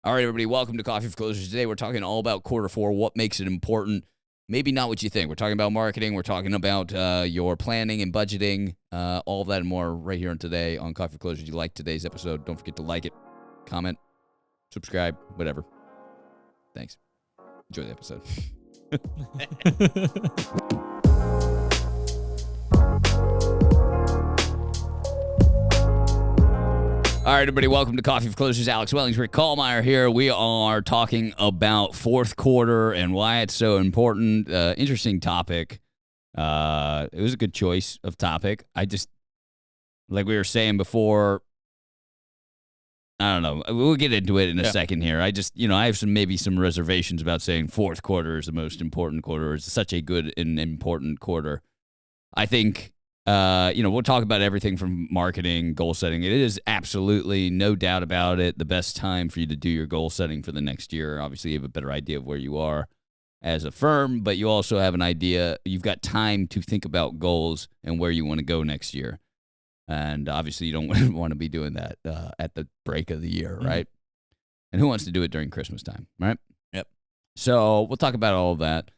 All right, everybody, welcome to Coffee for Closers. Today we're talking all about quarter four, what makes it important. Maybe not what you think. We're talking about marketing. We're talking about your planning and budgeting, all of that and more right here on today on Coffee for Closers. If you like today's episode, don't forget to like it, comment, subscribe, whatever. Thanks. Enjoy the episode. All right, everybody, welcome to Coffee for Closers. Alex Wellings, Rick Kallmeyer here. We are talking about fourth quarter and why it's so important. Interesting topic. It was a good choice of topic. I just, like we were saying before, I don't know. We'll get into it in a second here. I have some reservations about saying fourth quarter is the most important quarter. It's such a good and important quarter. I think, we'll talk about everything from marketing, goal setting. It is absolutely, no doubt about it, the best time for you to do your goal setting for the next year. Obviously, you have a better idea of where you are as a firm, but you also have an idea. You've got time to think about goals and where you want to go next year. And obviously, you don't want to be doing that at the break of the year, right? And who wants to do it during Christmas time, right? Yep. So we'll talk about all of that.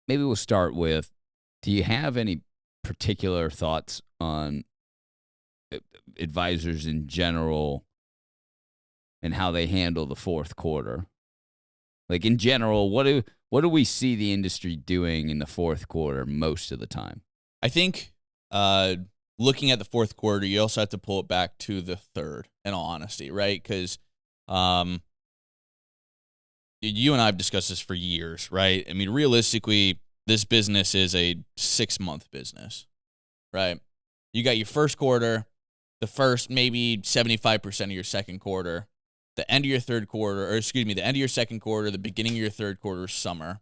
Maybe we'll start with, do you have any particular thoughts on advisors in general and how they handle the fourth quarter? Like in general, what do we see the industry doing in the fourth quarter most of the time? I think looking at the fourth quarter, you also have to pull it back to the third, in all honesty, right? Because you and I have discussed this for years, right? I mean, realistically, this business is a 6-month business, right? You got your first quarter, the first maybe 75% of your second quarter, the end of your third quarter, the end of your second quarter, the beginning of your third quarter is summer.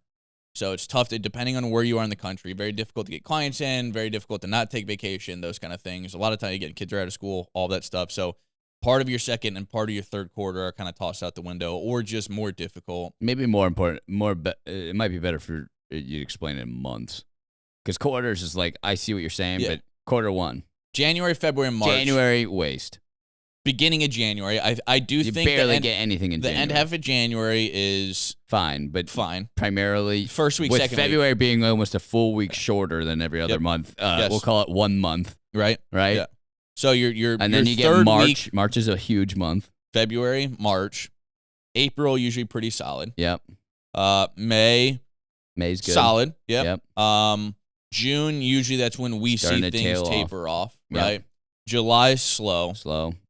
So it's tough depending on where you are in the country, very difficult to get clients in, very difficult to not take vacation, those kind of things. A lot of time you get kids are out of school, all that stuff. So part of your second and part of your third quarter are kind of tossed out the window or just more difficult. Maybe more important, it might be better for you to explain it in months. Because quarters is like, I see what you're saying, but quarter one. January, February, March. January, waste. Beginning of January. I do think you barely get anything in January. The end half of January is fine, but primarily first week, with second February week. being almost a full week shorter than every other month. We'll call it 1 month. Right? Yeah. So you're and then you get March. Week, March is a huge month. February, March, April usually pretty solid. Yep. May's good. Solid. Yep. June usually that's when we see things taper off. Right. Yep. July slow.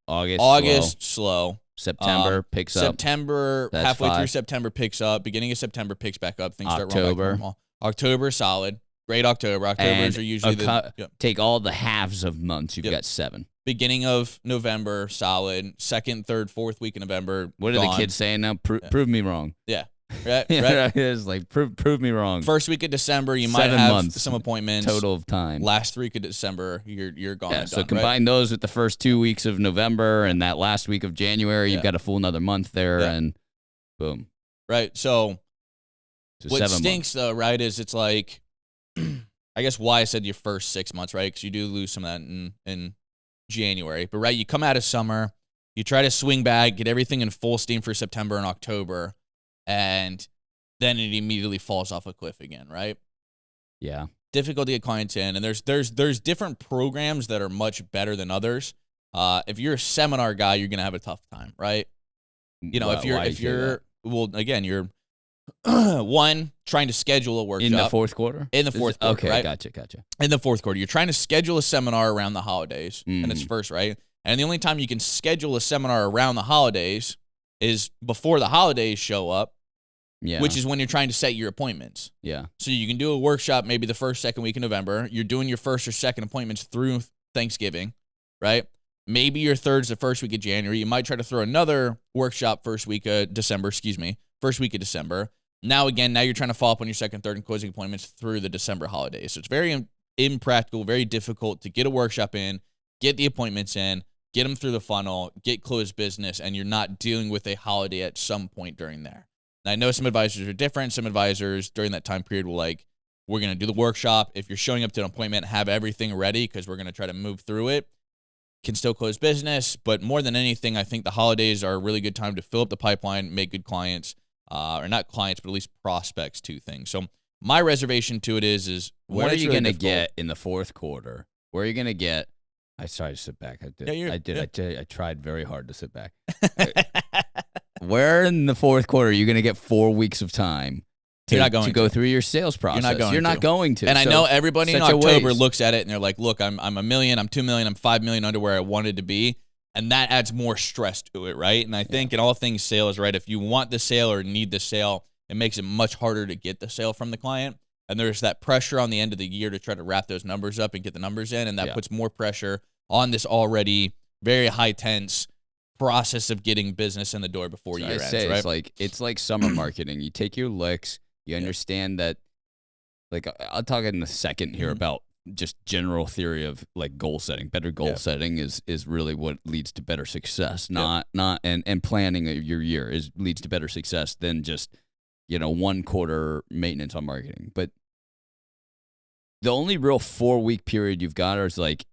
August slow. September picks up. September halfway through September picks up. Beginning of September picks back up. Things start rolling back normal. October solid. Great October. Octobers are usually take all the halves of months. You've got 7. Beginning of November, solid. Second, third, fourth week of November, what are the kids saying now? Prove me wrong. Yeah. Right. It's like, prove me wrong. First week of December, you might have some appointments. Total of time. Last week of December, you're gone. Yeah, so combine those with the first 2 weeks of November and that last week of January, you've got a full another month there, and boom. Right. So what stinks, though, right, is it's like, I guess why I said your first 6 months, right? Because you do lose some of that in January. But, right, you come out of summer, you try to swing back, get everything in full steam for September and October, and then it immediately falls off a cliff again, right? Yeah. Difficult to get clients in, and there's different programs that are much better than others. If you're a seminar guy, you're gonna have a tough time, right? You know, you're one, trying to schedule a workshop in the fourth quarter. Okay, right? Gotcha. In the fourth quarter, you're trying to schedule a seminar around the holidays, and it's first, right? And the only time you can schedule a seminar around the holidays is before the holidays show up. Yeah. Which is when you're trying to set your appointments. Yeah. So you can do a workshop maybe the first, second week in November. You're doing your first or second appointments through Thanksgiving, right? Maybe your third's the first week of January. You might try to throw another workshop first week of December. Now you're trying to follow up on your second, third, and closing appointments through the December holidays. So it's very impractical, very difficult to get a workshop in, get the appointments in, get them through the funnel, get closed business, and you're not dealing with a holiday at some point during there. I know some advisors are different. Some advisors during that time period will we're going to do the workshop. If you're showing up to an appointment, have everything ready because we're going to try to move through it. can still close business. But more than anything, I think the holidays are a really good time to fill up the pipeline, make good clients, or not clients, but at least prospects to things. So my reservation to it is what are you really going to get in the fourth quarter? Where are you going to get? I tried to sit back. I did. I tried very hard to sit back. Where in the fourth quarter are you going to get 4 weeks of time to go through your sales process? You're not going to. And I know everybody in October looks at it and they're like, look, I'm $1 million, I'm $2 million, I'm $5 million under where I wanted to be. And that adds more stress to it, right? And I think in all things sales, right, if you want the sale or need the sale, it makes it much harder to get the sale from the client. And there's that pressure on the end of the year to try to wrap those numbers up and get the numbers in. And that puts more pressure on this already very high tense process of getting business in the door before year ends, right? It's like summer marketing. You take your licks. You understand that, like, I'll talk in a second here about just general theory of like goal setting. Better goal setting is really what leads to better success. And planning your year leads to better success than just 1 quarter maintenance on marketing. But the only real 4-week period you've got is like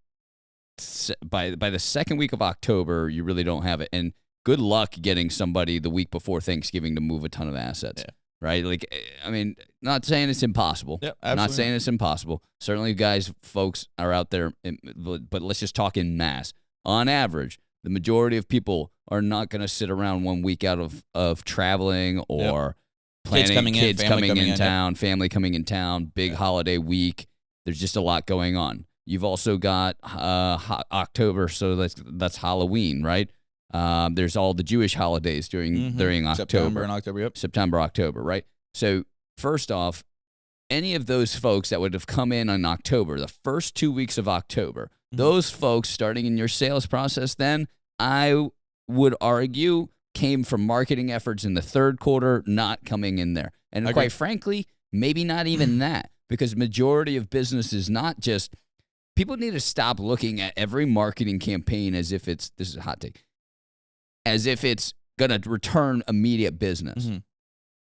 by the second week of October, you really don't have it. And good luck getting somebody the week before Thanksgiving to move a ton of assets. Yeah. Right? Like, I mean, not saying it's impossible. Yeah, absolutely. Not saying it's impossible. Certainly, folks are out there, but let's just talk in mass. On average, the majority of people are not going to sit around 1 week out of traveling or planning, kids coming in town, family coming in town, big holiday week. There's just a lot going on. You've also got October, so that's Halloween, right? There's all the Jewish holidays during October. September, October, right? So first off, any of those folks that would have come in October, the first 2 weeks of October, those folks starting in your sales process then, I would argue, came from marketing efforts in the third quarter, not coming in there. And quite frankly, maybe not even that, because majority of business is not just, people need to stop looking at every marketing campaign as if this is a hot take, as if it's going to return immediate business.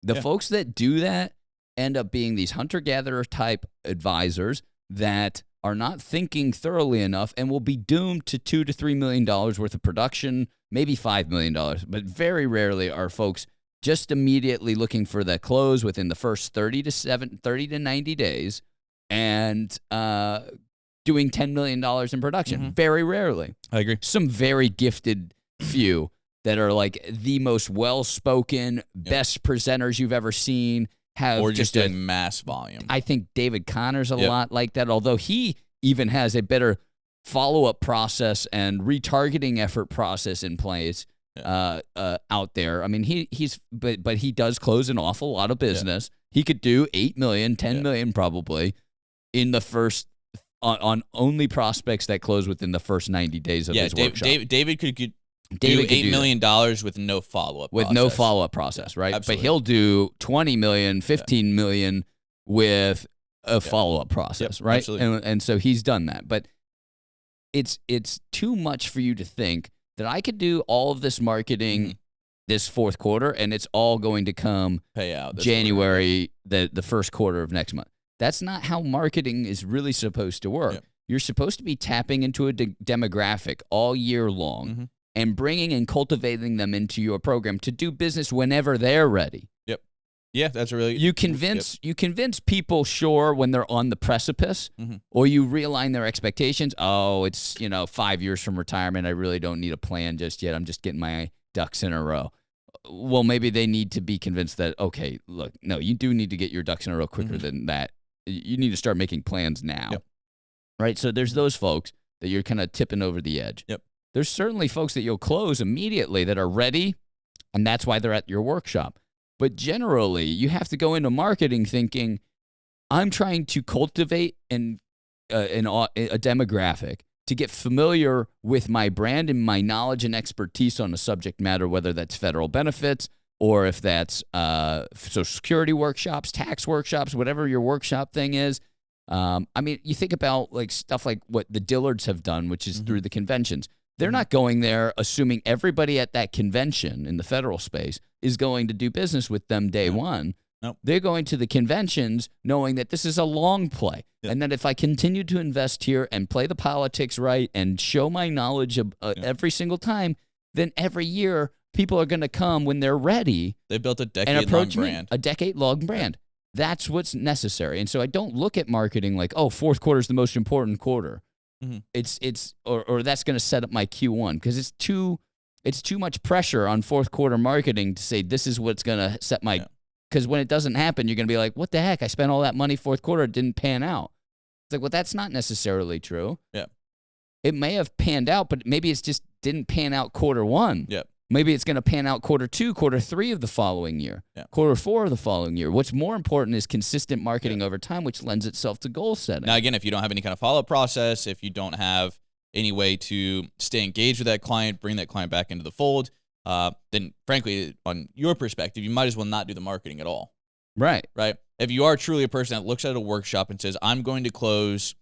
The folks that do that end up being these hunter-gatherer type advisors that are not thinking thoroughly enough and will be doomed to $2 to $3 million worth of production, maybe $5 million. But very rarely are folks just immediately looking for that close within the first 30 to 90 days and doing $10 million in production. Very rarely. I agree. Some very gifted few that are like the most well-spoken, best presenters you've ever seen. Or just doing mass volume. I think David Connor's a lot like that, although he even has a better follow-up process and retargeting effort process in place out there. I mean, but he does close an awful lot of business. He could do 8 million, 10 million probably in the first on only prospects that close within the first 90 days of his workshop. David could do $8 million with no follow-up process. No follow-up process, right? Absolutely. But he'll do 20 million, 15 million with a follow-up process, right? Absolutely. And so he's done that. But it's too much for you to think that I could do all of this marketing this fourth quarter and it's all going to come pay out January, the first quarter of next month. That's not how marketing is really supposed to work. You're supposed to be tapping into a demographic all year long and bringing and cultivating them into your program to do business whenever they're ready. Yeah, that's a really you convince people, sure, when they're on the precipice, or you realign their expectations. Oh, it's 5 years from retirement. I really don't need a plan just yet. I'm just getting my ducks in a row. Well, maybe they need to be convinced that, okay, look, no, you do need to get your ducks in a row quicker than that. You need to start making plans now, right? So there's those folks that you're kind of tipping over the edge. There's certainly folks that you'll close immediately that are ready, and that's why they're at your workshop. But generally, you have to go into marketing thinking, I'm trying to cultivate a demographic to get familiar with my brand and my knowledge and expertise on a subject matter, whether that's federal benefits or if that's Social Security workshops, tax workshops, whatever your workshop thing is. I mean, you think about like stuff like what the Dillards have done, which is through the conventions. They're not going there assuming everybody at that convention in the federal space is going to do business with them day one. Nope. They're going to the conventions knowing that this is a long play. Yep. And that if I continue to invest here and play the politics right and show my knowledge of, every single time, then every year people are going to come when they're ready. They built a and decade-long approach brand. A decade-long brand. That's what's necessary. And so I don't look at marketing like, oh, fourth quarter is the most important quarter. Mm-hmm. Or that's going to set up my Q1 because it's too much pressure on fourth quarter marketing to say this is what's going to set my. Because when it doesn't happen, you're going to be like, what the heck? I spent all that money fourth quarter, it didn't pan out. It's like, well, that's not necessarily true. Yeah. It may have panned out, but maybe it's just didn't pan out quarter one. Yep. Maybe it's going to pan out quarter two, quarter three of the following year, quarter four of the following year. What's more important is consistent marketing over time, which lends itself to goal setting. Now, again, if you don't have any kind of follow-up process, if you don't have any way to stay engaged with that client, bring that client back into the fold, then frankly, on your perspective, you might as well not do the marketing at all. Right. Right. If you are truly a person that looks at a workshop and says, I'm going to close,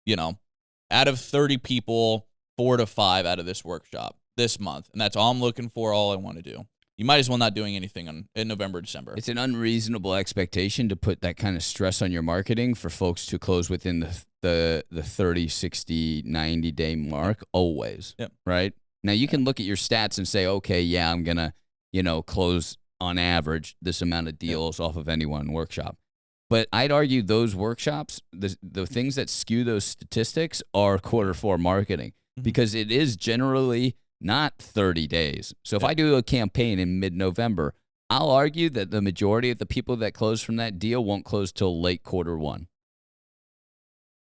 out of 30 people, 4 to 5 out of this workshop this month, and that's all I'm looking for, all I want to do. You might as well not doing anything in November, December. It's an unreasonable expectation to put that kind of stress on your marketing for folks to close within the 30, 60, 90-day mark always. Yep. Right? Now, you can look at your stats and say, okay, yeah, I'm going to, close on average this amount of deals off of any one workshop. But I'd argue those workshops, the things that skew those statistics are quarter four marketing because it is generally not 30 days. So if I do a campaign in mid-November, I'll argue that the majority of the people that close from that deal won't close till late quarter one.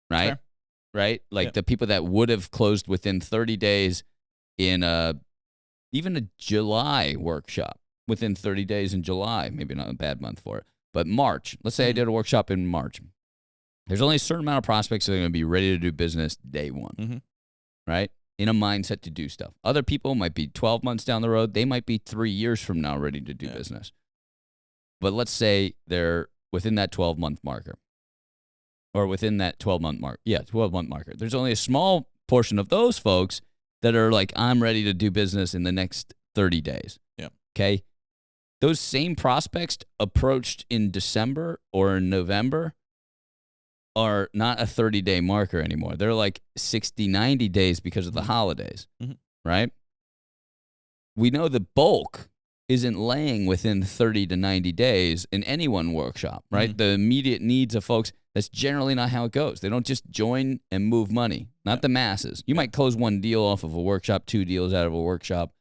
Right? Fair. Right? Like the people that would have closed within 30 days in even a July workshop, within 30 days in July, maybe not a bad month for it, but March. Let's say I did a workshop in March. There's only a certain amount of prospects that are going to be ready to do business day one, right? In a mindset to do stuff. Other people might be 12 months down the road. They might be 3 years from now ready to do business. But let's say they're within that 12-month marker or within that 12-month mark. Yeah, 12-month marker. There's only a small portion of those folks that are like, I'm ready to do business in the next 30 days. Yeah. Okay. Those same prospects approached in December or in November are not a 30-day marker anymore. They're like 60, 90 days because of the holidays, right? We know the bulk isn't laying within 30 to 90 days in any one workshop, right? The immediate needs of folks, that's generally not how it goes. They don't just join and move money, not the masses. You might close one deal off of a workshop, 2 deals out of a workshop,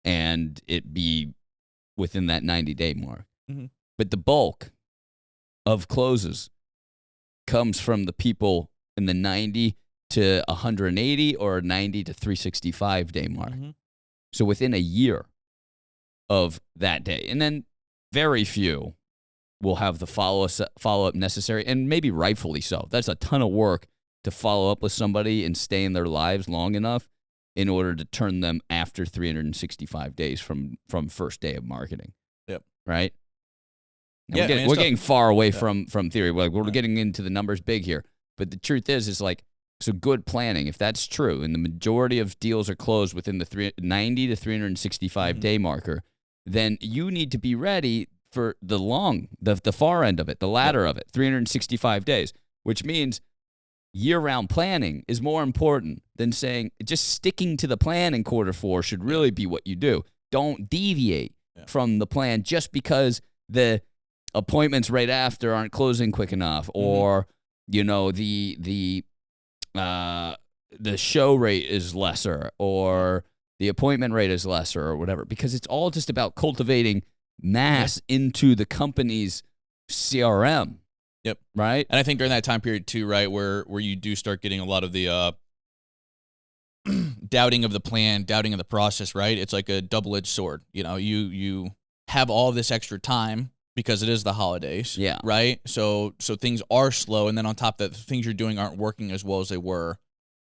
and it be within that 90-day mark. But the bulk of closes comes from the people in the 90 to 180 or 90 to 365 day mark. So within a year of that day. And then very few will have the follow-up necessary, and maybe rightfully so. That's a ton of work to follow up with somebody and stay in their lives long enough in order to turn them after 365 days from first day of marketing. Yep. Right? Yeah, we're getting far away from theory. We're getting into the numbers big here. But the truth is like, so good planning, if that's true, and the majority of deals are closed within the 90 to 365 day marker, then you need to be ready for the far end of it, the ladder of it, 365 days, which means year-round planning is more important than saying just sticking to the plan in quarter four should really be what you do. Don't deviate from the plan just because the appointments right after aren't closing quick enough, or the show rate is lesser, or the appointment rate is lesser, or whatever, because it's all just about cultivating mass into the company's CRM. Yep. Right. And I think during that time period too, right, where you do start getting a lot of the doubting of the plan, doubting of the process, right? It's like a double-edged sword. You have all this extra time because it is the holidays. Yeah. Right? So things are slow, and then on top of that, the things you're doing aren't working as well as they were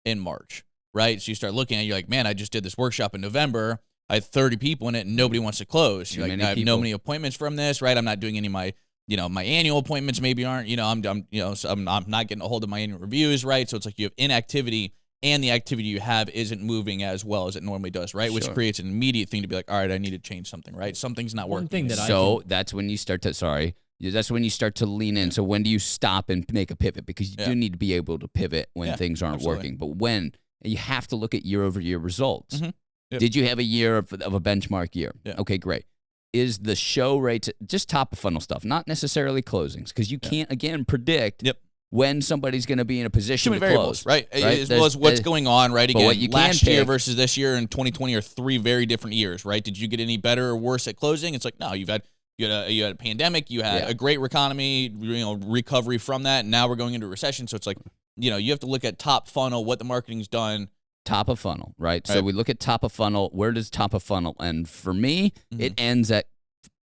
in March. Right? So you start looking at it, you're like, man, I just did this workshop in November. I had 30 people in it and nobody wants to close. You're like, I have no many appointments from this, right? I'm not doing any of my, my annual appointments maybe aren't, so I'm not getting a hold of my annual reviews, right? So it's like you have inactivity, and the activity you have isn't moving as well as it normally does, right? Sure. Which creates an immediate thing to be like, all right, I need to change something, right? Something's not working. That's when you start to, That's when you start to lean in. So when do you stop and make a pivot? Because you do need to be able to pivot when things aren't working. But when you have to look at year-over-year results. Yep. Did you have a year of a benchmark year? Yeah. Okay, great. Is the show rates just top of funnel stuff, not necessarily closings, because you can't again predict when somebody's going to be in a position to variables, close, right? As well as what's going on, right? Again, what you last can year pick, versus this year in 2020 are 3 very different years, right? Did you get any better or worse at closing? It's like, no, you had a pandemic, you had a great economy, recovery from that, and now we're going into a recession. So it's like, you have to look at top funnel, what the marketing's done. Top of funnel, right? So we look at top of funnel. Where does top of funnel end? For me, it ends at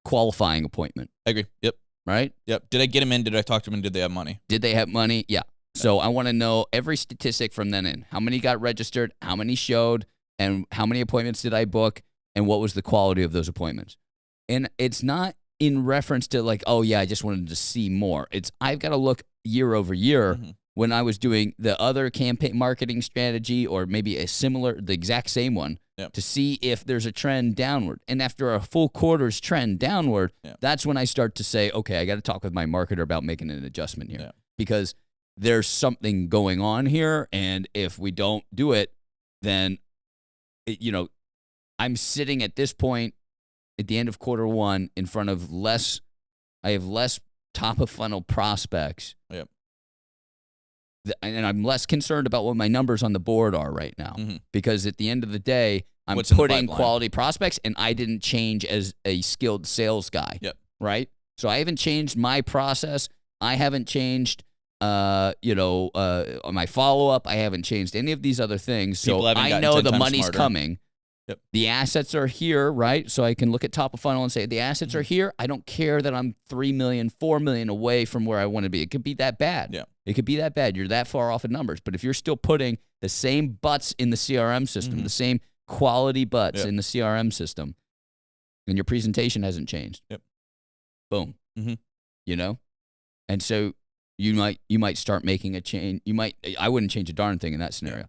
qualifying appointment. I agree. Yep. Right? Yep. Did I get them in? Did I talk to them? And did they have money? Did they have money? Yeah. So I want to know every statistic from then in. How many got registered? How many showed? And how many appointments did I book? And what was the quality of those appointments? And it's not in reference to like, oh, yeah, I just wanted to see more. I've got to look year over year when I was doing the other campaign marketing strategy or maybe the exact same one to see if there's a trend downward. And after a full quarter's trend downward, that's when I start to say, okay, I got to talk with my marketer about making an adjustment here because there's something going on here. And if we don't do it, then, I'm sitting at this point at the end of quarter one in front of I have less top of funnel prospects. Yep. And I'm less concerned about what my numbers on the board are right now because at the end of the day, I'm What's in the putting pipeline? quality prospects and I didn't change as a skilled sales guy. Yep. Right? So I haven't changed my process. I haven't changed, my follow-up. I haven't changed any of these other things. People So haven't I gotten know 10 the times money's smarter. coming. Yep. The assets are here, right? So I can look at top of funnel and say, the assets are here. I don't care that I'm 3 million, 4 million away from where I want to be. It could be that bad. Yeah. It could be that bad. You're that far off in numbers. But if you're still putting the same butts in the CRM system, the same quality butts in the CRM system, then your presentation hasn't changed. Yep. Boom. And so you might start making a change. I wouldn't change a darn thing in that scenario.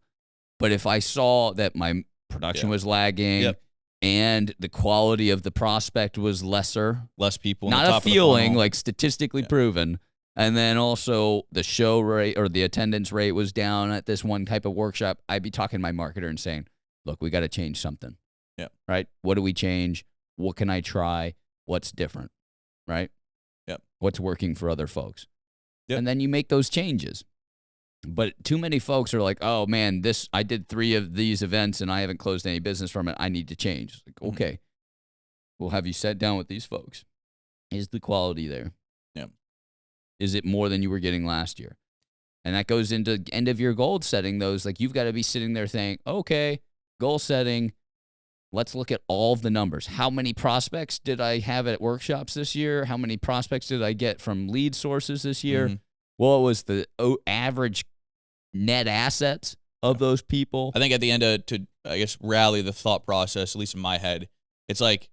But if I saw that my production was lagging and the quality of the prospect was lesser, less people, not on the a top feeling, of the funnel. like statistically proven, and then also the show rate or the attendance rate was down at this one type of workshop, I'd be talking to my marketer and saying, look, we got to change something. Yeah. Right? What do we change? What can I try? What's different? Right? Yep. What's working for other folks? Yep. And then you make those changes. But too many folks are like, oh, man, I did 3 of these events and I haven't closed any business from it. I need to change. It's like, okay, well, have you sat down with these folks? Is the quality there? Yeah. Is it more than you were getting last year? And that goes into end of year goal setting. Those, like, you've got to be sitting there saying, okay, goal setting. Let's look at all of the numbers. How many prospects did I have at workshops this year? How many prospects did I get from lead sources this year? What was the average net assets of those people? I think at the end to rally the thought process, at least in my head, it's like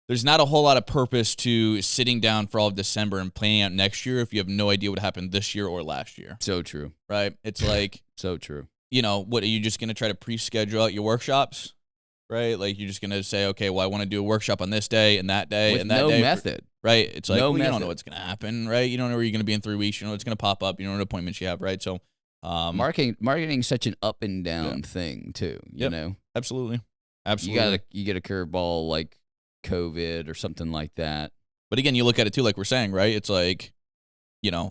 there's not a whole lot of purpose to sitting down for all of December and planning out next year if you have no idea what happened this year or last year. So true. Right? It's like, so true. What are you just going to try to pre-schedule out your workshops? Right? Like you're just going to say, okay, well, I want to do a workshop on this day and that day With and that no day. method. Right? It's like, No you don't method. know what's going to happen, right? You don't know where you're going to be in 3 weeks. You don't know what's going to pop up. You don't know what appointments you have, right? So marketing is such an up and down thing too. You know, absolutely. You get a curveball like COVID or something like that. But again, you look at it too, like we're saying, right? It's like,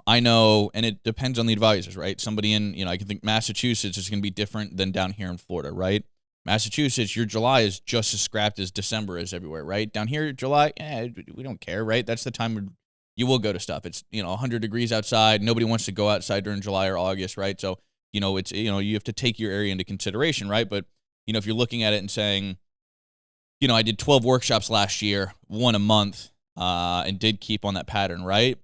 I know, and it depends on the advisors, right? Somebody in, I can think Massachusetts is going to be different than down here in Florida, right? Massachusetts, your July is just as scrapped as December is everywhere, right? Down here, July, we don't care, right? That's the time where you will go to stuff. It's 100 degrees outside. Nobody wants to go outside during July or August, right? So it's you have to take your area into consideration, right? But if you're looking at it and saying, I did 12 workshops last year, 1 a month, and did keep on that pattern, right?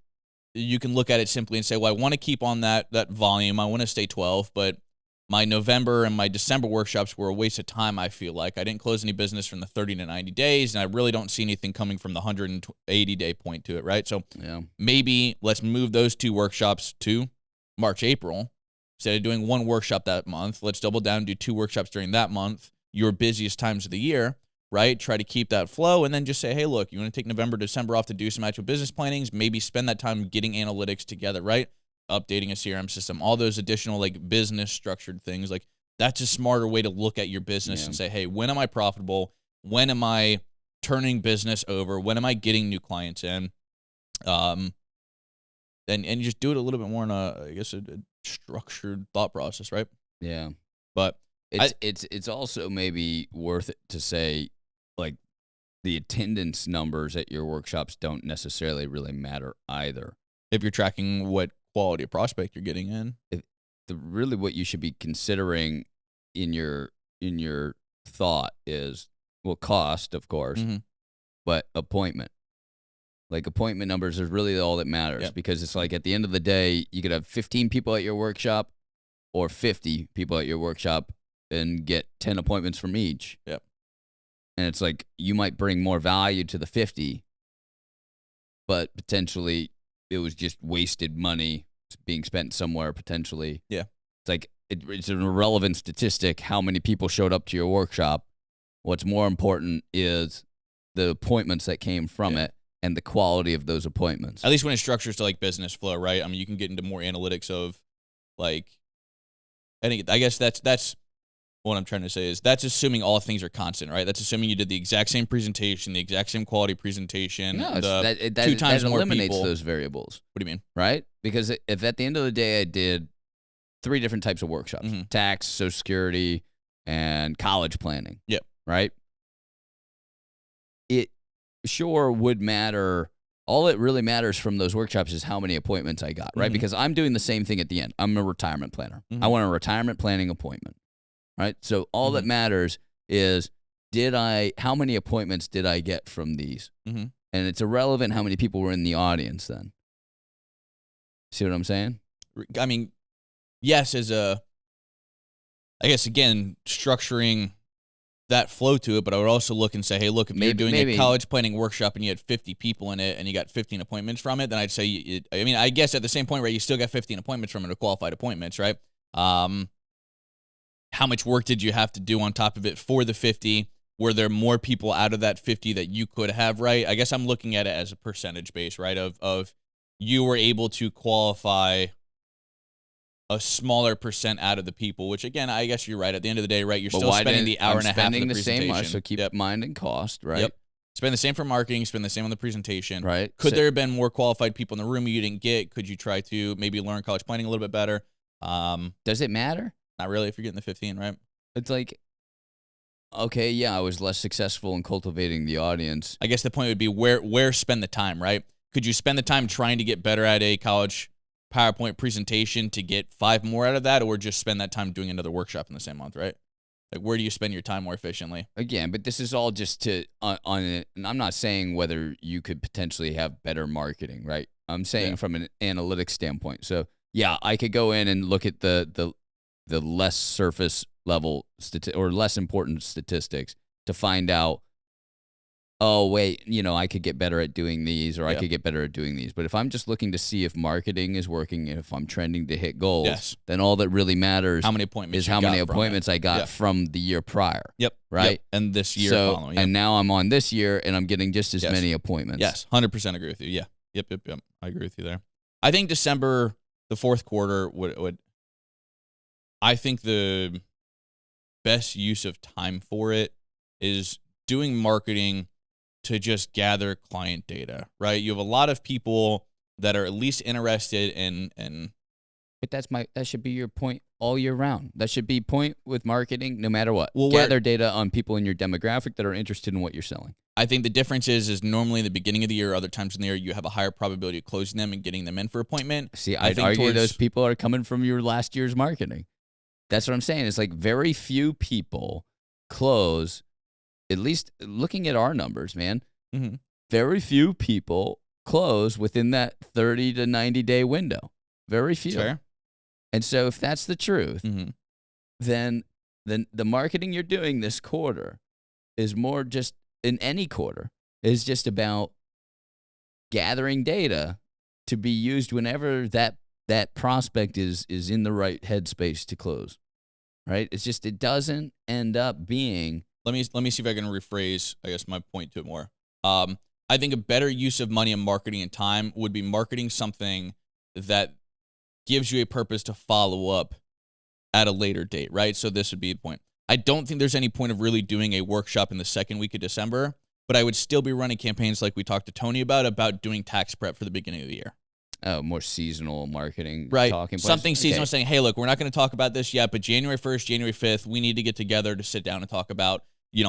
You can look at it simply and say, well, I want to keep on that volume. I want to stay 12, but my November and my December workshops were a waste of time, I feel like. I didn't close any business from the 30 to 90 days, and I really don't see anything coming from the 180-day point to it, right? So maybe let's move those 2 workshops to March, April. Instead of doing 1 workshop that month, let's double down and do 2 workshops during that month, your busiest times of the year. right? Try to keep that flow and then just say, hey, look, you want to take November, December off to do some actual business plannings, maybe spend that time getting analytics together, right? Updating a CRM system, all those additional like business structured things. Like that's a smarter way to look at your business and say, hey, when am I profitable? When am I turning business over? When am I getting new clients in? And you just do it a little bit more in a structured thought process, right? Yeah. But it's also maybe worth it to say, like, the attendance numbers at your workshops don't necessarily really matter either. If you're tracking what quality of prospect you're getting in, really what you should be considering in your thought is, well, cost, of course, but appointment. Like, appointment numbers is really all that matters, because it's like at the end of the day, you could have 15 people at your workshop or 50 people at your workshop and get 10 appointments from each. Yep. And it's like you might bring more value to the 50, but potentially it was just wasted money being spent somewhere potentially. Yeah. It's like it's an irrelevant statistic how many people showed up to your workshop. What's more important is the appointments that came from it and the quality of those appointments. At least when it structures to like business flow, right? I mean, you can get into more analytics of like, I guess that's what I'm trying to say is that's assuming all things are constant, right? That's assuming you did the exact same presentation, the exact same quality presentation. No, that 2 times more eliminates people. those variables. What do you mean? Right? Because if at the end of the day I did 3 different types of workshops, tax, Social Security, and college planning. Yep. Right? It sure would matter. All it really matters from those workshops is how many appointments I got, right? Because I'm doing the same thing at the end. I'm a retirement planner. I want a retirement planning appointment, right? So all that matters is how many appointments did I get from these? And it's irrelevant how many people were in the audience then. See what I'm saying? I mean, yes, I guess, again, structuring that flow to it, but I would also look and say, hey, look, if you're doing a college planning workshop and you had 50 people in it and you got 15 appointments from it, then I'd say, I guess at the same point, right, you still got 15 appointments from it, or qualified appointments, right? How much work did you have to do on top of it for the 50? Were there more people out of that 50 that you could have, right? I guess I'm looking at it as a percentage base, right, of you were able to qualify a smaller percent out of the people, which, again, I guess you're right. At the end of the day, right, you're still spending the hour and a half of the presentation. Same, so keep mind and cost, right? Yep. Spend the same for marketing, spend the same on the presentation. Right. Could there have been more qualified people in the room you didn't get? Could you try to maybe learn college planning a little bit better? Does it matter? Not really if you're getting the 15, right? It's like, okay, yeah, I was less successful in cultivating the audience. I guess the point would be where spend the time, right? Could you spend the time trying to get better at a college PowerPoint presentation to get 5 more out of that, or just spend that time doing another workshop in the same month, right? Like, where do you spend your time more efficiently? Again, but this is all just on it, and I'm not saying whether you could potentially have better marketing, right? I'm saying from an analytics standpoint. So yeah, I could go in and look at the less surface level or less important statistics to find out, oh, wait, I could get better at doing these, or I could get better at doing these. But if I'm just looking to see if marketing is working and if I'm trending to hit goals, then all that really matters how many appointments is how many appointments I got from the year prior. Yep. Right? Yep. And this year following. And now I'm on this year, and I'm getting just as many appointments. Yes, 100% agree with you. Yeah. Yep. I agree with you there. I think December, the fourth quarter, I think the best use of time for it is doing marketing to just gather client data, right? You have a lot of people that are at least interested in. But that should be your point all year round. That should be point with marketing no matter what. Well, gather data on people in your demographic that are interested in what you're selling. I think the difference is normally in the beginning of the year, other times in the year, you have a higher probability of closing them and getting them in for appointment. See, I'd argue those people are coming from your last year's marketing. That's what I'm saying. It's like very few people close, at least looking at our numbers, man. Very few people close within that 30 to 90 day window. Very few. Fair. And so if that's the truth, then the marketing you're doing this quarter is more just in any quarter is just about gathering data to be used whenever that prospect is in the right headspace to close, right? It's just, it doesn't end up being let me see if I can rephrase, I guess, my point to it more. I think a better use of money and marketing and time would be marketing something that gives you a purpose to follow up at a later date, right? So this would be the point. I don't think there's any point of really doing a workshop in the second week of December, but I would still be running campaigns like we talked to Tony about doing tax prep for the beginning of the year. Oh, more seasonal marketing, right? Talking points. Something seasonal, saying, hey, look, we're not going to talk about this yet, but January 1st, January 5th, we need to get together to sit down and talk about,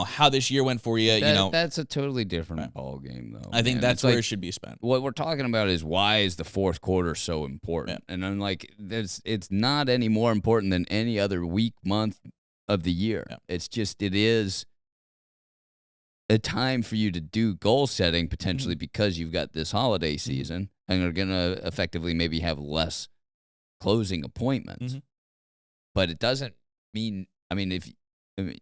how this year went for you. That's a totally different ball game, though. I think that's where it should be spent. What we're talking about is why is the fourth quarter so important, and I'm like, it's not any more important than any other week, month of the year. It's just it is a time for you to do goal setting potentially because you've got this holiday season and are going to effectively maybe have less closing appointments. But it doesn't mean,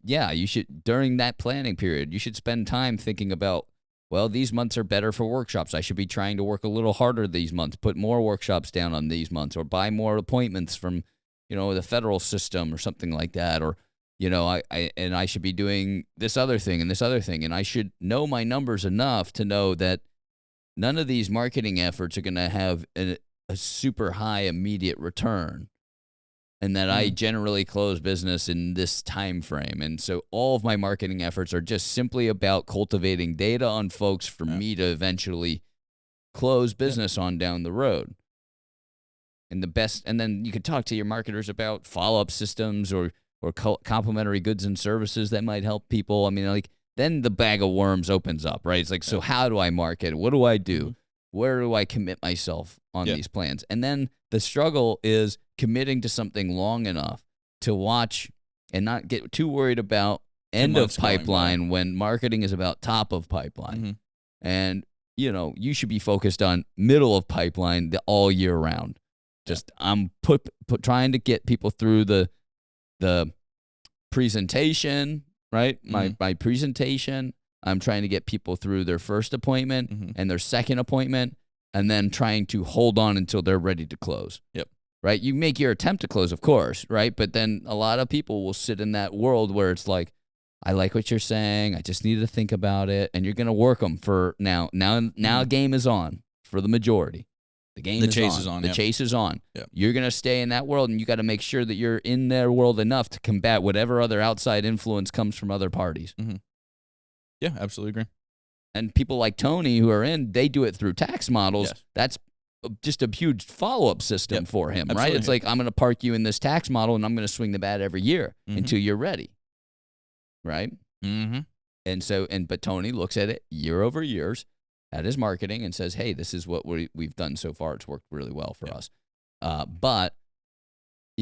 you should, during that planning period, you should spend time thinking about, well, these months are better for workshops. I should be trying to work a little harder these months, put more workshops down on these months, or buy more appointments from, the federal system or something like that. Or, I should be doing this other thing and this other thing. And I should know my numbers enough to know that none of these marketing efforts are going to have a super high immediate return. And that I generally close business in this time frame. And so all of my marketing efforts are just simply about cultivating data on folks for me to eventually close business on down the road. And then you could talk to your marketers about follow-up systems or complementary goods and services that might help people. Then the bag of worms opens up, right? It's like, so how do I market? What do I do? Where do I commit myself on these plans? And then the struggle is committing to something long enough to watch and not get too worried about end of pipeline when marketing is about top of pipeline. And, you should be focused on middle of pipeline all year round. Just I'm trying to get people through the presentation, right? My presentation. I'm trying to get people through their first appointment and their second appointment, and then trying to hold on until they're ready to close. Right? You make your attempt to close, of course, right? But then a lot of people will sit in that world where it's like, I like what you're saying. I just need to think about it. And you're going to work them for now. Now game is on for the majority. The chase is on. The chase is on. You're going to stay in that world, and you got to make sure that you're in their world enough to combat whatever other outside influence comes from other parties. Yeah, absolutely agree. And people like Tony who are they do it through tax models. That's just a huge follow-up system for him, right? It's like, I'm going to park you in this tax model, and I'm going to swing the bat every year until you're ready, right? And but Tony looks at it year over years at his marketing and says, hey, this is what we've done so far. It's worked really well for us. But,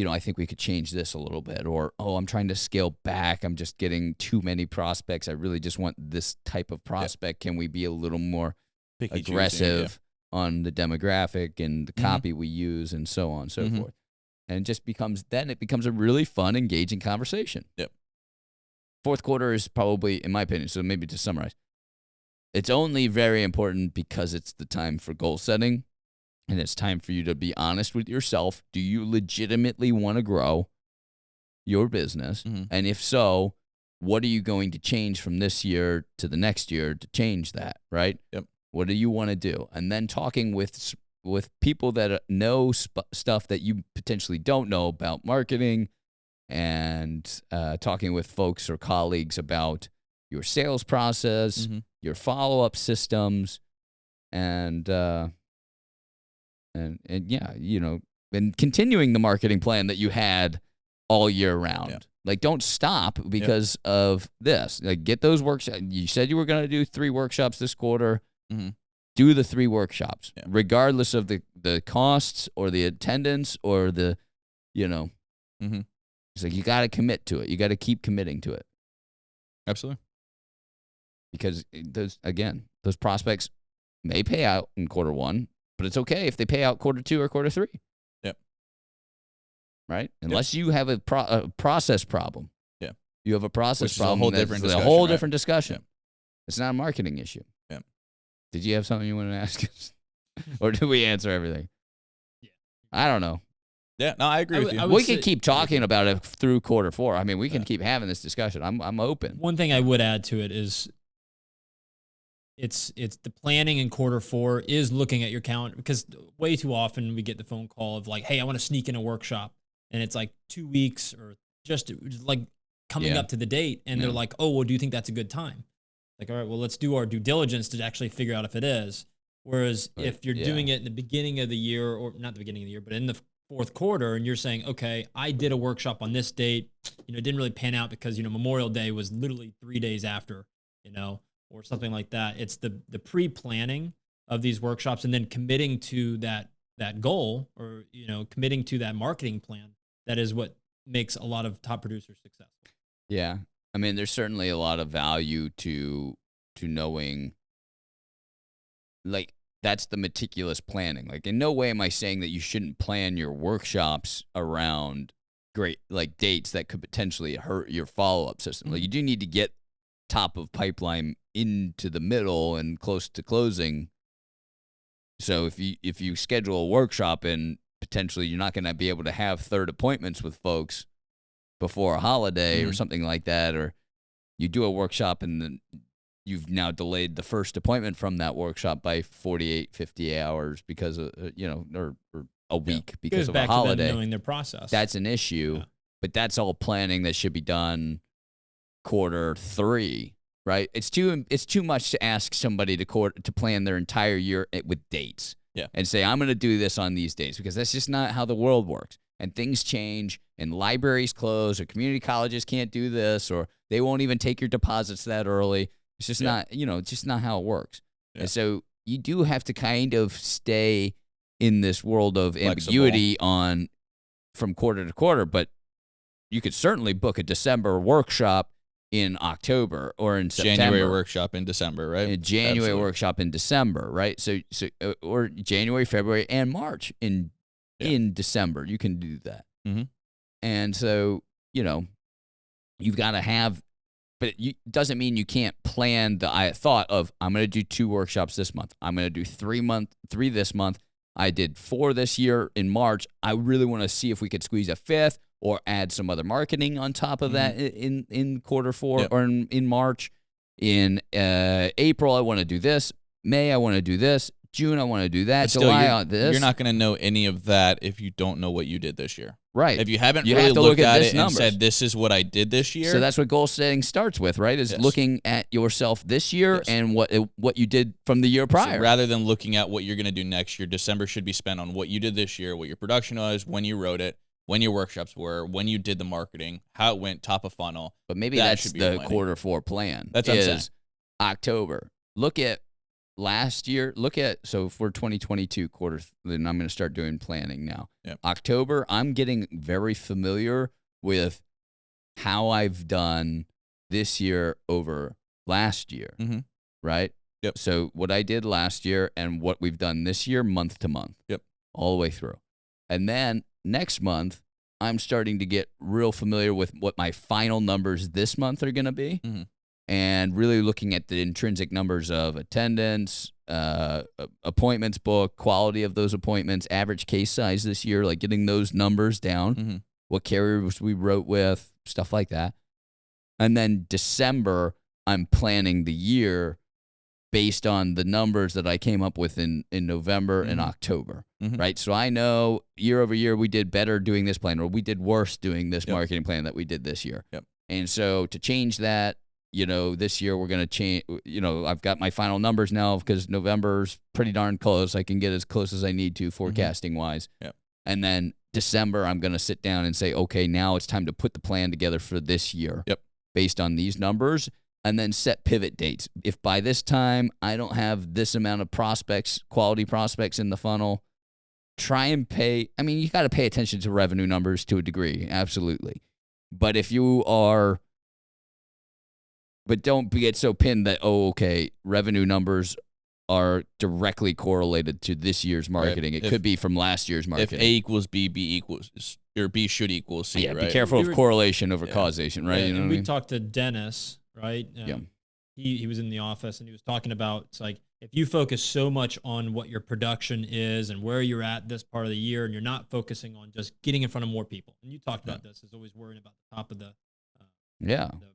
I think we could change this a little bit. Or, I'm trying to scale back. I'm just getting too many prospects. I really just want this type of prospect. Can we be a little more aggressive on the demographic and the copy we use and so on and so forth? And it becomes a really fun, engaging conversation. Fourth quarter is probably, in my opinion, so maybe to summarize, it's only very important because it's the time for goal setting, and it's time for you to be honest with yourself. Do you legitimately want to grow your business? And if so, what are you going to change from this year to the next year to change that, right? What do you want to do? And then talking with people that know stuff that you potentially don't know about marketing, and talking with folks or colleagues about your sales process, your follow-up systems, and continuing the marketing plan that you had all year round. Like, don't stop because of this. Like, get those workshops. You said you were going to do 3 workshops this quarter. Do the 3 workshops, regardless of the costs or the attendance or the, It's like, you got to commit to it. You got to keep committing to it. Absolutely. Because those prospects may pay out in quarter 1, but it's okay if they pay out quarter 2 or quarter 3. Right? Unless you have a process problem. You have a process problem. It's a whole different discussion. It's not a marketing issue. Did you have something you wanted to ask us? Or did we answer everything? I don't know. Yeah, no, I agree with you. We can keep talking about it through quarter four. I mean, we can keep having this discussion. I'm open. One thing I would add to it is it's the planning in quarter four is looking at your calendar, because way too often we get the phone call of like, hey, I want to sneak in a workshop, and it's like 2 weeks or just like coming up to the date, and they're like, oh, well, do you think that's a good time? Like, all right, well, let's do our due diligence to actually figure out if it is. Whereas if you're doing it in the beginning of the year, or not the beginning of the year, but in the fourth quarter, and you're saying, okay, I did a workshop on this date, it didn't really pan out because, Memorial Day was literally 3 days after, or something like that. It's the pre-planning of these workshops and then committing to that goal, or, committing to that marketing plan. That is what makes a lot of top producers successful. Yeah. I mean, there's certainly a lot of value to knowing, like, that's the meticulous planning. Like, in no way am I saying that you shouldn't plan your workshops around great, like, dates that could potentially hurt your follow-up system. Like, you do need to get top of pipeline into the middle and close to closing. So if you schedule a workshop and potentially you're not going to be able to have third appointments with folks before a holiday or something like that, or you do a workshop and then you've now delayed the first appointment from that workshop by 48, 50 hours because of, or a week because of a holiday. To them knowing their process. That's an issue, but that's all planning that should be done quarter three, right? It's too much to ask somebody to plan their entire year with dates and say, I'm going to do this on these dates, because that's just not how the world works. And things change, and libraries close, or community colleges can't do this, or they won't even take your deposits that early. It's just not, it's just not how it works. Yeah. And so you do have to kind of stay in this world of ambiguity from quarter to quarter, but you could certainly book a December workshop in October or in September. January workshop in December, right? A January workshop in December, right? So or January, February, and March in December. You can do that. Mm-hmm. And so, you've got to have, but it doesn't mean you can't plan the thought of, I'm going to do 2 workshops this month. I'm going to do 3 this month. I did 4 this year in March. I really want to see if we could squeeze a 5th or add some other marketing on top of that in quarter 4 or in March. In April, I want to do this. May, I want to do this. June, I want to do that. But still, July, this. You're not going to know any of that if you don't know what you did this year. Right. If you haven't really looked at it and said, this is what I did this year. So that's what goal setting starts with, right? Is looking at yourself this year and what you did from the year prior. So rather than looking at what you're going to do next year, December should be spent on what you did this year, what your production was, when you wrote it, when your workshops were, when you did the marketing, how it went, top of funnel. But maybe that's the quarter 4 plan. That's what I'm saying. October. Look at last year. So for 2022 quarter, then I'm going to start doing planning now. Yep. October, I'm getting very familiar with how I've done this year over last year, right? Yep. So what I did last year and what we've done this year, month to month. Yep. All the way through. And then next month, I'm starting to get real familiar with what my final numbers this month are going to be. Mm-hmm. And really looking at the intrinsic numbers of attendance, appointments booked, quality of those appointments, average case size this year, like getting those numbers down, what carriers we wrote with, stuff like that. And then December, I'm planning the year based on the numbers that I came up with in November and October, right? So I know year over year we did better doing this plan, or we did worse doing this marketing plan that we did this year. Yep. And so to change that, this year we're going to change, I've got my final numbers now because November's pretty darn close. I can get as close as I need to forecasting wise. Yep. And then December, I'm going to sit down and say, okay, now it's time to put the plan together for this year based on these numbers, and then set pivot dates. If by this time I don't have this amount of prospects, quality prospects in the funnel, try and you got to pay attention to revenue numbers to a degree. Absolutely. But if you are, but don't get so pinned that, revenue numbers are directly correlated to this year's marketing. Right. It could be from last year's marketing. If A equals B, B equals, or B should equal C, right? Be careful of correlation over causation, right? Yeah, we talked to Dennis, right? he was in the office and he was talking about, it's like, if you focus so much on what your production is and where you're at this part of the year, and you're not focusing on just getting in front of more people, and you talked about this, is always worrying about the top of the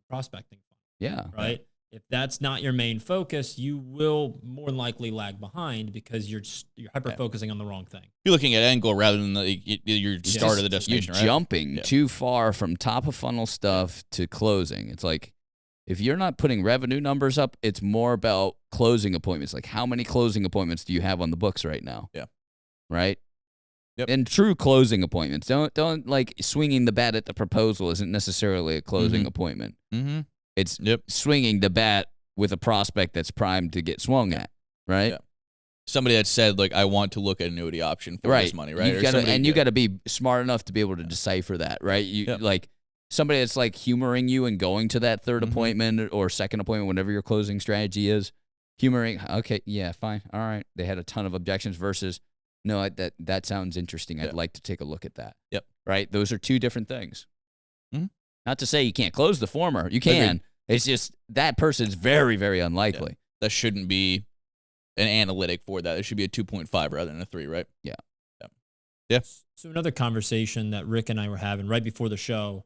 prospecting funnel. Yeah. Right. If that's not your main focus, you will more than likely lag behind because you're hyper focusing on the wrong thing. You're looking at end goal rather than your start of the destination. You're jumping too far from top of funnel stuff to closing. It's like, if you're not putting revenue numbers up, it's more about closing appointments. Like, how many closing appointments do you have on the books right now? Yeah. Right? Yep. And true closing appointments. Don't like swinging the bat at the proposal isn't necessarily a closing appointment. Mm-hmm. It's swinging the bat with a prospect that's primed to get swung at, right? Yeah. Somebody that said, like, I want to look at annuity option for this money, right? You got to be smart enough to be able to decipher that, right? Like, somebody that's like humoring you and going to that third appointment or second appointment, whatever your closing strategy is, humoring, okay, yeah, fine, all right. They had a ton of objections versus, no, that sounds interesting. I'd like to take a look at that. Yep. Right? Those are two different things. Mm-hmm. Not to say you can't close the former. You can. Agreed. It's just that person's very, very unlikely. Yeah. That shouldn't be an analytic for that. It should be a 2.5 rather than a 3, right? Yeah. Yeah. So another conversation that Rick and I were having right before the show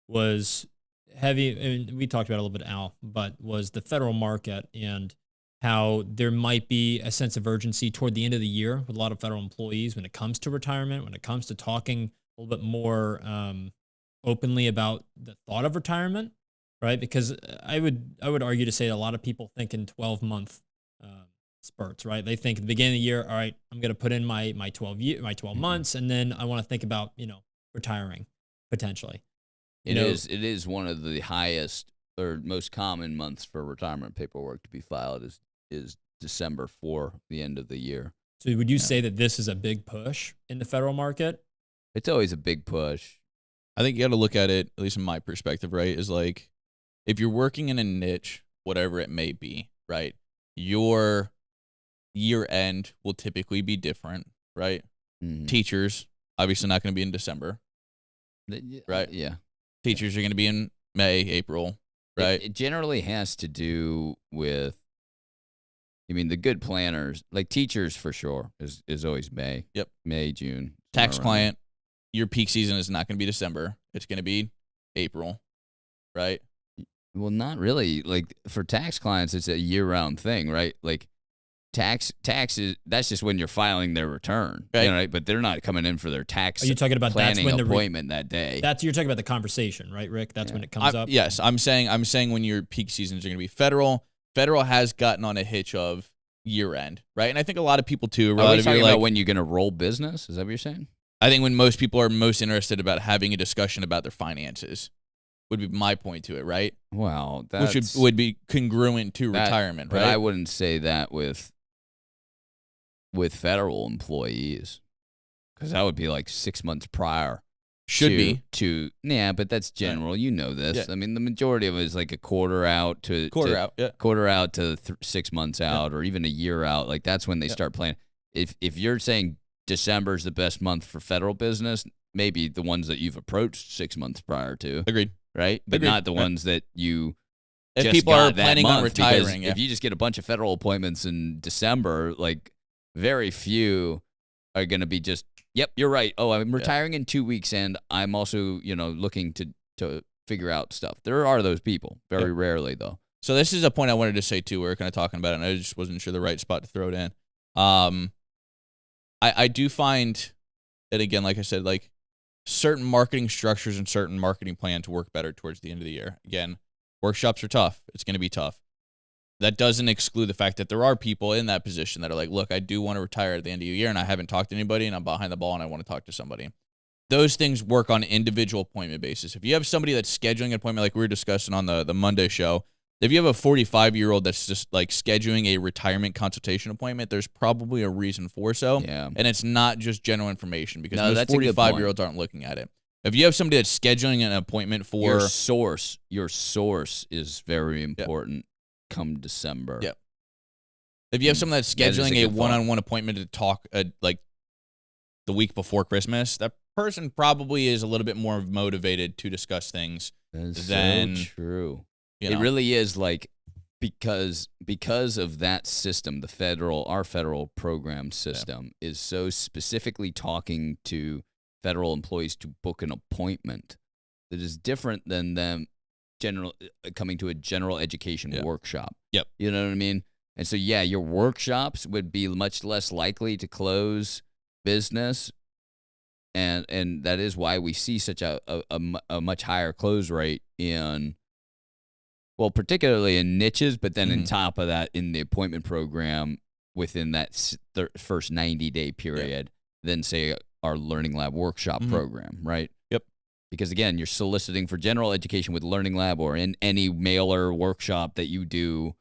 was heavy, and we talked about it a little bit, Al, but was the federal market and how there might be a sense of urgency toward the end of the year with a lot of federal employees when it comes to retirement, when it comes to talking a little bit more openly about the thought of retirement, right? Because I would argue to say that a lot of people think in 12-month spurts, right? They think at the beginning of the year, all right, I'm going to put in my 12 months, and then I want to think about, retiring potentially. It is one of the highest or most common months for retirement paperwork to be filed is December for the end of the year. So would you say that this is a big push in the federal market? It's always a big push. I think you got to look at it, at least in my perspective, right, is like, if you're working in a niche, whatever it may be, right, your year end will typically be different, right? Mm-hmm. Teachers, obviously not going to be in December, right? Yeah. Teachers are going to be in May, April, right? It generally has to do with, the good planners, like teachers for sure, is always May. Yep. May, June. Tax client, your peak season is not going to be December. It's going to be April, right? Well, not really. Like, for tax clients, it's a year-round thing, right? Like, taxes, that's just when you're filing their return, right? But they're not coming in for their tax. Are you talking about planning that's when appointment that day? You're talking about the conversation, right, Rick? That's when it comes up. Yes, I'm saying when your peak seasons are going to be federal. Federal has gotten on a hitch of year end, right? And I think a lot of people too. Are we talking about when you're going to roll business? Is that what you're saying? I think when most people are most interested about having a discussion about their finances would be my point to it, right? Well, which would be congruent to retirement, right? But I wouldn't say that with federal employees, because that would be like 6 months prior. But that's general. You know this. Yeah. The majority of it is like a quarter out to 6 months out, or even a year out. Like, that's when they start planning. If you're saying December is the best month for federal business, maybe the ones that you've approached 6 months prior to. Agreed. Right? But not the ones that you if just people got are planning on retiring. If you just get a bunch of federal appointments in December, like, very few are going to be just, yep, you're right. Oh, I'm retiring in 2 weeks, and I'm also, looking to figure out stuff. There are those people, very rarely, though. So this is a point I wanted to say, too. We were kind of talking about it, and I just wasn't sure the right spot to throw it in. I do find that, again, like I said, like, certain marketing structures and certain marketing plans work better towards the end of the year. Again, workshops are tough. It's going to be tough. That doesn't exclude the fact that there are people in that position that are like, look, I do want to retire at the end of the year, and I haven't talked to anybody, and I'm behind the ball, and I want to talk to somebody. Those things work on individual appointment basis. If you have somebody that's scheduling an appointment like we were discussing on the Monday show, if you have a 45-year-old that's just like scheduling a retirement consultation appointment, there's probably a reason for so. Yeah. And it's not just general information, because most 45-year-olds aren't looking at it. If you have somebody that's scheduling an appointment for your source is very important. Come December. Yep. If you have someone that's scheduling a one-on-one appointment to talk like the week before Christmas, that person probably is a little bit more motivated to discuss things That is than so true. You know. It really is like because of that system, our federal program system is so specifically talking to federal employees to book an appointment that is different than them coming to a general education workshop. Yep. You know what I mean? And so, yeah, your workshops would be much less likely to close business. And that is why we see such a much higher close rate particularly in niches, but then on top of that, in the appointment program within that first 90-day period, than, say, our Learning Lab workshop program, right? Yep. Because, again, you're soliciting for general education with Learning Lab or in any mailer workshop that you do.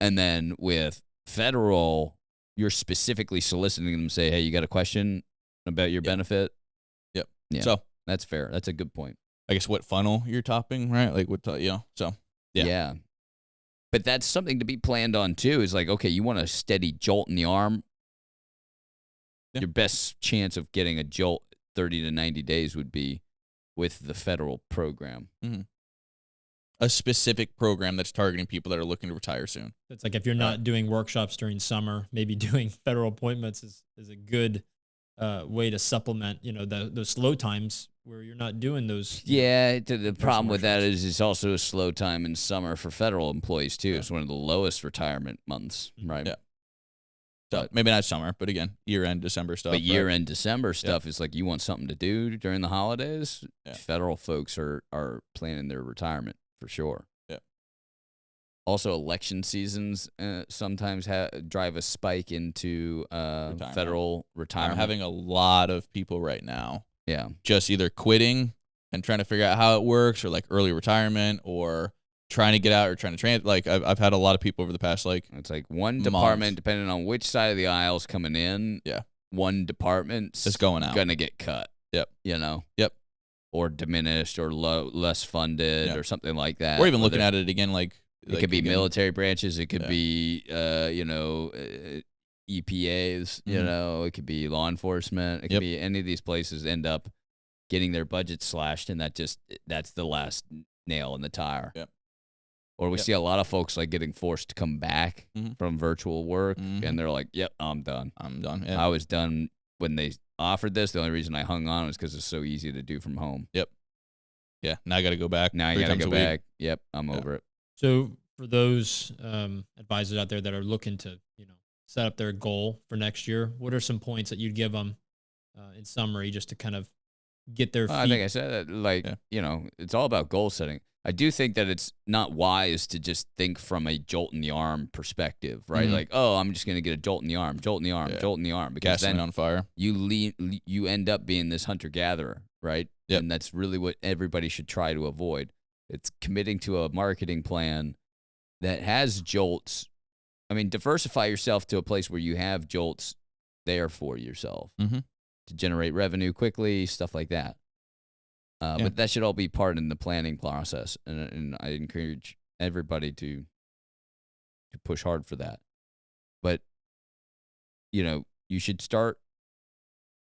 And then with federal, you're specifically soliciting them to say, hey, you got a question about your benefit? Yep. Yeah. So that's fair. That's a good point. I guess what funnel you're topping, right? Like what, so. Yeah. But that's something to be planned on, too, is like, okay, you want a steady jolt in the arm. Your best chance of getting a jolt 30 to 90 days would be with the federal program. A specific program that's targeting people that are looking to retire soon. It's like if you're not doing workshops during summer, maybe doing federal appointments is a good way to supplement, those slow times where you're not doing those. Yeah, the problem with that is it's also a slow time in summer for federal employees, too. It's one of the lowest retirement months, right? Yeah. So maybe not summer, but again, year-end December stuff. But year-end December stuff is like you want something to do during the holidays. Yeah. Federal folks are planning their retirement for sure. Yeah. Also, election seasons sometimes drive a spike into federal retirement. I'm having a lot of people right now. Yeah. Just either quitting and trying to figure out how it works, or like early retirement, or trying to get out or trying to like I've had a lot of people over the past it's like one department, depending on which side of the aisle's coming in. Yeah. One department's just going out. Gonna get cut. Yep. Yep. Or diminished or less funded or something like that. Or even looking at it again like it could be military branches, it could be EPAs, it could be law enforcement, it could be any of these places end up getting their budget slashed, and that's the last nail in the tire. Yep. Or we see a lot of folks like getting forced to come back from virtual work, and they're like, "Yep, I'm done. Yeah. I was done when they offered this. The only reason I hung on was because it's so easy to do from home." Yep. Yeah. Now I got to go back. Now I got to go back. Yep, I'm over it. So for those advisors out there that are looking to, set up their goal for next year, what are some points that you'd give them in summary, just to kind of get their feet? I think I said that, it's all about goal setting. I do think that it's not wise to just think from a jolt in the arm perspective, right? Like, oh, I'm just going to get a jolt in the arm, jolt in the arm, jolt in the arm. Because gasoline then on fire. You end up being this hunter-gatherer, right? Yep. And that's really what everybody should try to avoid. It's committing to a marketing plan that has jolts. I mean, diversify yourself to a place where you have jolts there for yourself to generate revenue quickly, stuff like that. But that should all be part in the planning process, and I encourage everybody to push hard for that. But, you should start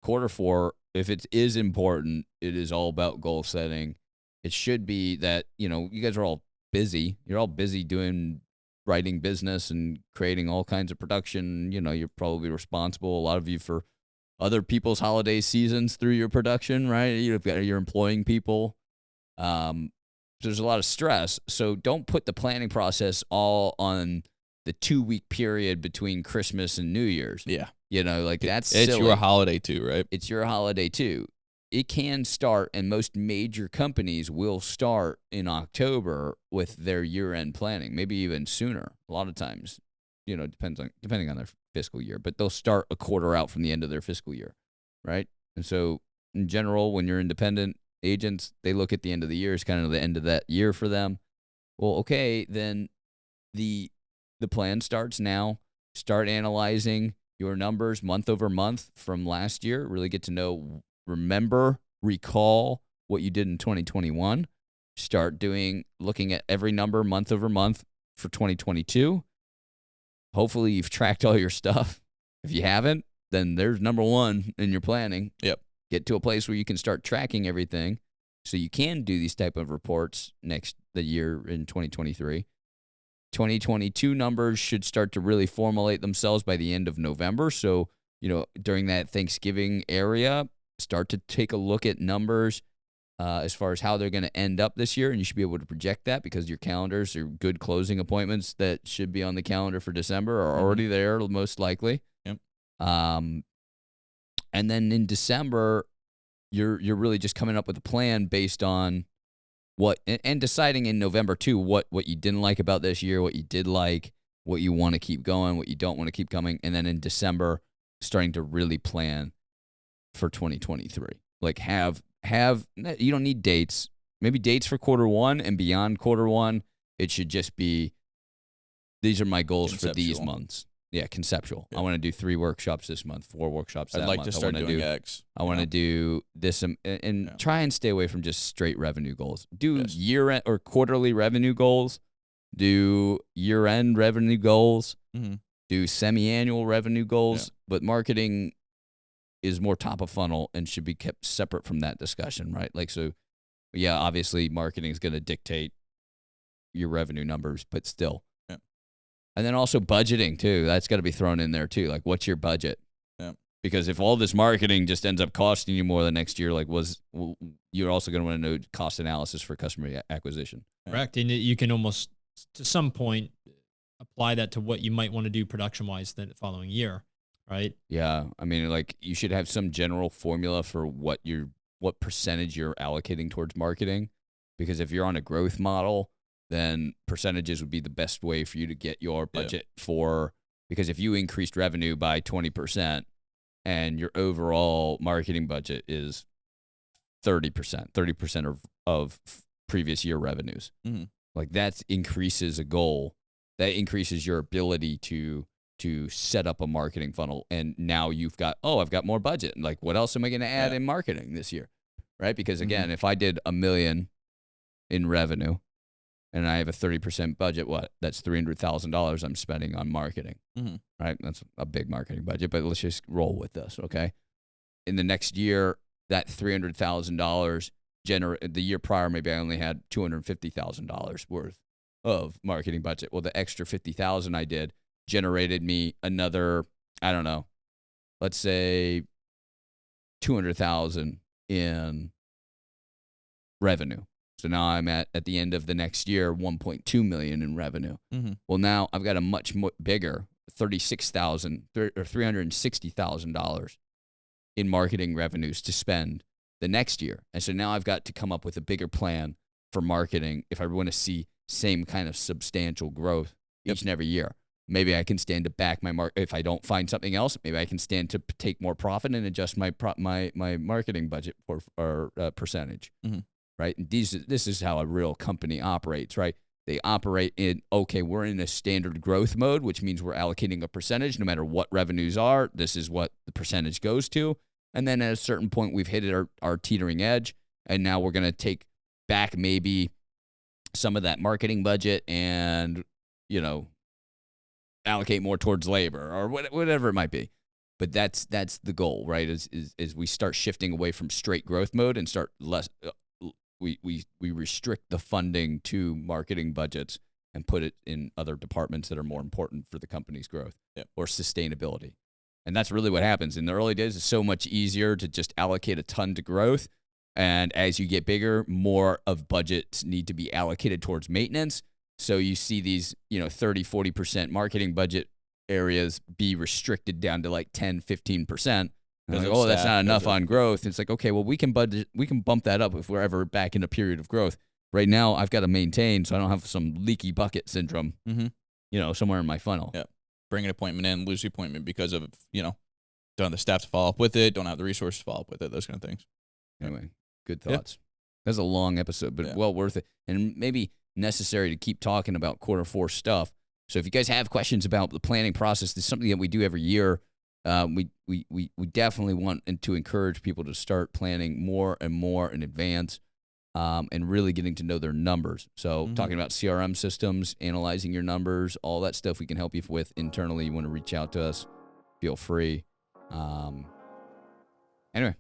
Q4. If it is important, it is all about goal setting. It should be that, you guys are all busy. You're all busy writing business and creating all kinds of production. You're probably responsible, a lot of you, for other people's holiday seasons through your production, right? You're employing people. There's a lot of stress. So don't put the planning process all on the 2-week period between Christmas and New Year's. Yeah. That's it's silly. your holiday too, right? It's your holiday too. It can start, and most major companies will start in October with their year-end planning, maybe even sooner. A lot of times, depending on their fiscal year, but they'll start a quarter out from the end of their fiscal year, right? And so, in general, when you're independent agents, they look at the end of the year as kind of the end of that year for them. Well, okay, then the plan starts now. Start analyzing your numbers month over month from last year. Really get to know, recall what you did in 2021. Start looking at every number month over month for 2022. Hopefully you've tracked all your stuff. If you haven't, then there's number one in your planning. Yep. Get to a place where you can start tracking everything so you can do these type of reports the year in 2023. 2022 numbers should start to really formulate themselves by the end of November. So, during that Thanksgiving area, start to take a look at numbers as far as how they're going to end up this year. And you should be able to project that because your calendars are good closing appointments that should be on the calendar for December are already there, most likely. Yep. And then in December, you're really just coming up with a plan based on and deciding in November too what you didn't like about this year, what you did like, what you want to keep going, what you don't want to keep coming, and then in December starting to really plan for 2023. Like have you don't need dates. Maybe dates for quarter one and beyond quarter one. It should just be these are my goals for these months. Yeah, conceptual. Yeah. I want to do 3 workshops this month, 4 workshops that month. I'd like to start doing X. I want to do this and try and stay away from just straight revenue goals. Do year-end or quarterly revenue goals. Do year-end revenue goals. Mm-hmm. Do semi-annual revenue goals. Yeah. But marketing is more top of funnel and should be kept separate from that discussion, right? Like, so, yeah, obviously marketing is going to dictate your revenue numbers, but still. Yeah. And then also budgeting too. That's got to be thrown in there too. Like, what's your budget? Yeah. Because if all this marketing just ends up costing you more the next year, you're also going to want to know cost analysis for customer acquisition. Correct. And you can almost, to some point, apply that to what you might want to do production-wise the following year. Right. Yeah. I mean, like you should have some general formula for what percentage you're allocating towards marketing. Because if you're on a growth model, then percentages would be the best way for you to get your budget for, because if you increased revenue by 20% and your overall marketing budget is 30% of previous year revenues, like that increases a goal. That increases your ability to set up a marketing funnel. And now you've got, I've got more budget. Like, what else am I going to add in marketing this year? Right? Because again, if I did $1 million in revenue and I have a 30% budget, that's $300,000 I'm spending on marketing. Right? That's a big marketing budget, but let's just roll with this. Okay. In the next year, that $300,000 the year prior, maybe I only had $250,000 worth of marketing budget. Well, the extra $50,000 I did generated me another, I don't know, let's say $200,000 in revenue. So now I'm at the end of the next year, $1.2 million in revenue. Well, now I've got a much more bigger $36,000 or $360,000 in marketing revenues to spend the next year. And so now I've got to come up with a bigger plan for marketing if I want to see same kind of substantial growth each and every year. Maybe I can stand to back my if I don't find something else. Maybe I can stand to take more profit and adjust my marketing budget or percentage, right? And this is how a real company operates, right? They operate in we're in a standard growth mode, which means we're allocating a percentage no matter what revenues are. This is what the percentage goes to, and then at a certain point we've hit our teetering edge, and now we're gonna take back maybe some of that marketing budget and allocate more towards labor or whatever it might be. But that's the goal, right? Is we start shifting away from straight growth mode and start less. We restrict the funding to marketing budgets and put it in other departments that are more important for the company's growth or sustainability. And that's really what happens. In the early days, it's so much easier to just allocate a ton to growth. And as you get bigger, more of budgets need to be allocated towards maintenance. So you see these, 30, 40% marketing budget areas be restricted down to like 10, 15%. Like, that's not enough on growth. It's like, okay, well, we can bump that up if we're ever back in a period of growth. Right now, I've got to maintain so I don't have some leaky bucket syndrome, somewhere in my funnel. Yeah. Bring an appointment in, lose the appointment because of, don't have the staff to follow up with it, don't have the resources to follow up with it, those kind of things. Anyway, good thoughts. That's a long episode, but well worth it. And maybe necessary to keep talking about quarter 4 stuff. So if you guys have questions about the planning process, this is something that we do every year. We definitely want to encourage people to start planning more and more in advance, and really getting to know their numbers. So talking about CRM systems, analyzing your numbers, all that stuff we can help you with internally. You want to reach out to us, feel free. Anyway,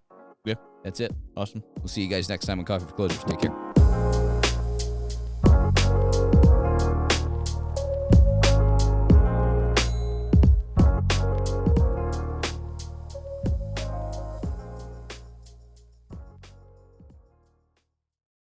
that's it. Awesome. We'll see you guys next time on Coffee for Closers. Take care.